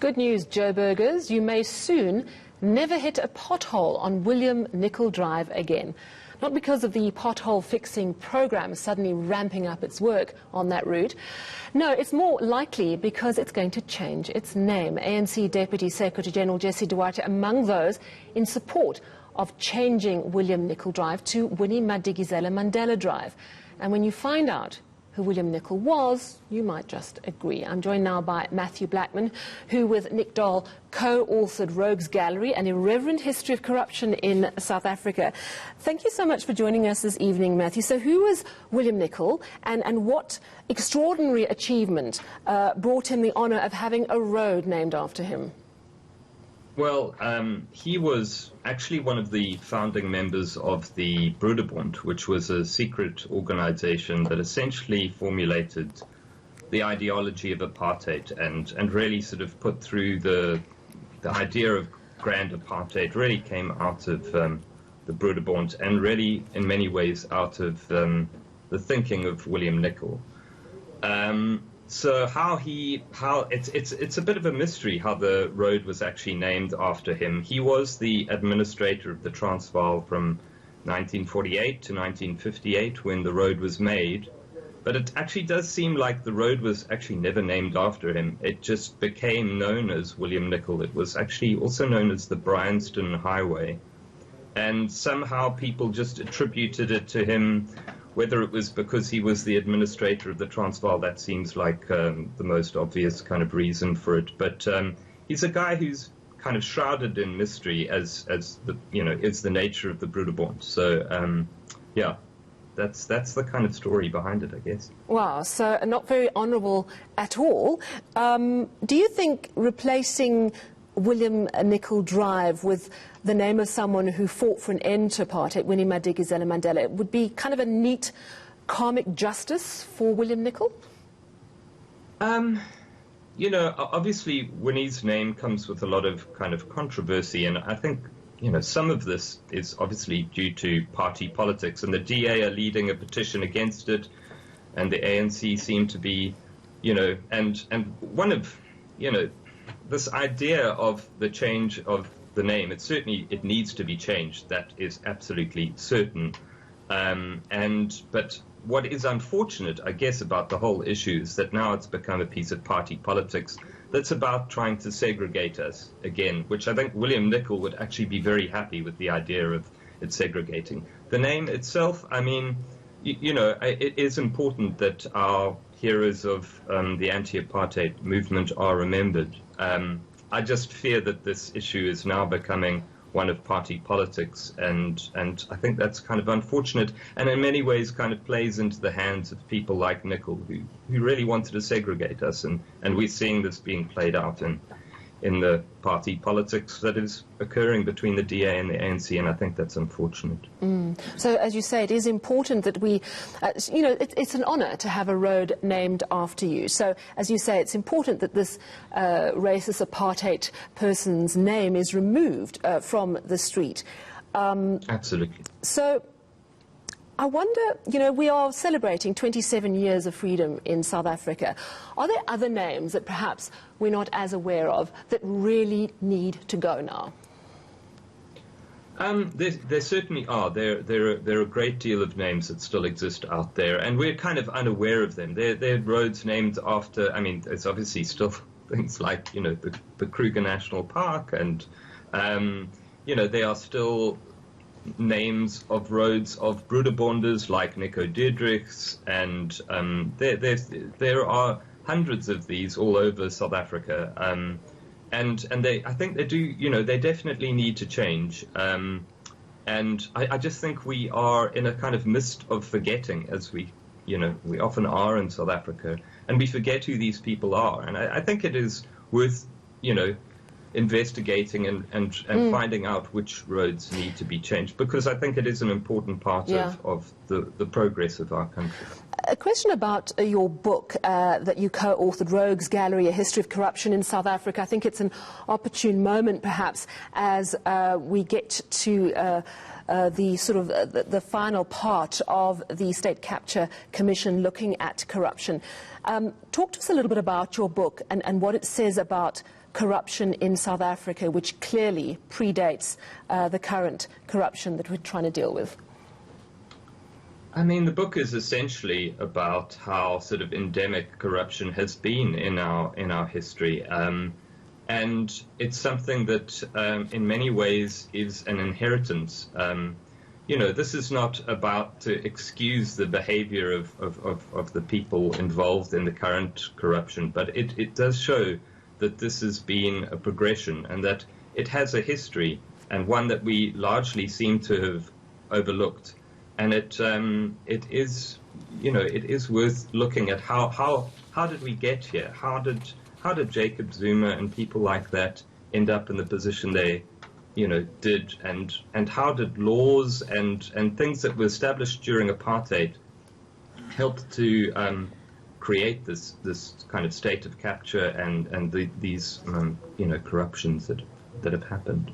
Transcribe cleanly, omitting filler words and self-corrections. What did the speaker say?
Good news, Joburgers. You may soon never hit a pothole on William Nicol Drive again. Not because of the pothole fixing program suddenly ramping up its work on that route. No, it's more likely because it's going to change its name. ANC Deputy Secretary General Jessie Duarte among those in support of changing William Nicol Drive to Winnie Madikizela-Mandela Drive. And when you find out who William Nicol was, you might just agree. I'm joined now by Matthew Blackman, who with Nick Dall co-authored Rogues Gallery, an Irreverent History of Corruption in South Africa. Thank you so much for joining us this evening, Matthew. So who was William Nicol, and what extraordinary achievement brought him the honour of having a road named after him? Well, he was actually one of the founding members of the Broederbond, which was a secret organization that essentially formulated the ideology of apartheid and really sort of put through the idea of grand apartheid really came out of the Broederbond and really in many ways out of the thinking of William Nicol. So it's a bit of a mystery how the road was actually named after him. He was the administrator of the Transvaal from 1948 to 1958 when the road was made. But it actually does seem like the road was actually never named after him. It just became known as William Nicol. It was actually also known as the Bryanston Highway. And somehow people just attributed it to him. Whether it was because he was the administrator of the Transvaal, that seems like the most obvious kind of reason for it. But he's a guy who's kind of shrouded in mystery, as the is the nature of the Broederbond. So yeah, that's the kind of story behind it, I guess. Wow, so not very honourable at all. Do you think replacing William Nicol Drive with the name of someone who fought for an end to apartheid, Winnie Madikizela-Mandela, would be kind of a neat karmic justice for William Nicol? Obviously Winnie's name comes with a lot of kind of controversy, and I think, some of this is obviously due to party politics, and the DA are leading a petition against it, and the ANC seem to be, and one of, this idea of the change of the name, it needs to be changed. That is absolutely certain. But what is unfortunate, I guess, about the whole issue is that now it's become a piece of party politics that's about trying to segregate us again, which I think William Nicol would actually be very happy with the idea of it segregating. The name itself, I mean, it is important that our heroes of the anti-apartheid movement are remembered. I just fear that this issue is now becoming one of party politics, and I think that's kind of unfortunate, and in many ways kind of plays into the hands of people like Nicol, who really wanted to segregate us, and we're seeing this being played out in the party politics that is occurring between the DA and the ANC, and I think that's unfortunate. So, as you say, it is important that we, it's an honour to have a road named after you. So, as you say, it's important that this racist apartheid person's name is removed from the street. Absolutely. So, I wonder, we are celebrating 27 years of freedom in South Africa. Are there other names that perhaps we're not as aware of that really need to go now? There certainly are. There are a great deal of names that still exist out there, and we're kind of unaware of them. They're roads named after, I mean, there's obviously still things like, the Kruger National Park, and, there are still names of roads of Broederbonders like Nico Deirdrich's, and there are hundreds of these all over South Africa, and I think they do, they definitely need to change, and I just think we are in a kind of mist of forgetting, as we often are in South Africa, and we forget who these people are, and I think it is worth, investigating and finding out which roads need to be changed, because I think it is an important part of the progress of our country. A question about your book that you co-authored, Rogues Gallery, A History of Corruption in South Africa. I think it's an opportune moment, perhaps, as we get to the sort of the final part of the State Capture Commission looking at corruption. Talk to us a little bit about your book and what it says about corruption in South Africa, which clearly predates the current corruption that we're trying to deal with? I mean, the book is essentially about how sort of endemic corruption has been in our history, and it's something that, in many ways, is an inheritance. You know, this is not about to excuse the behavior of the people involved in the current corruption, but it does show that this has been a progression and that it has a history, and one that we largely seem to have overlooked. And it is, you know, it is worth looking at how did we get here? How did Jacob Zuma and people like that end up in the position they, you know, did, and how did laws and things that were established during apartheid help to create this kind of state of capture and these you know, corruptions that have happened?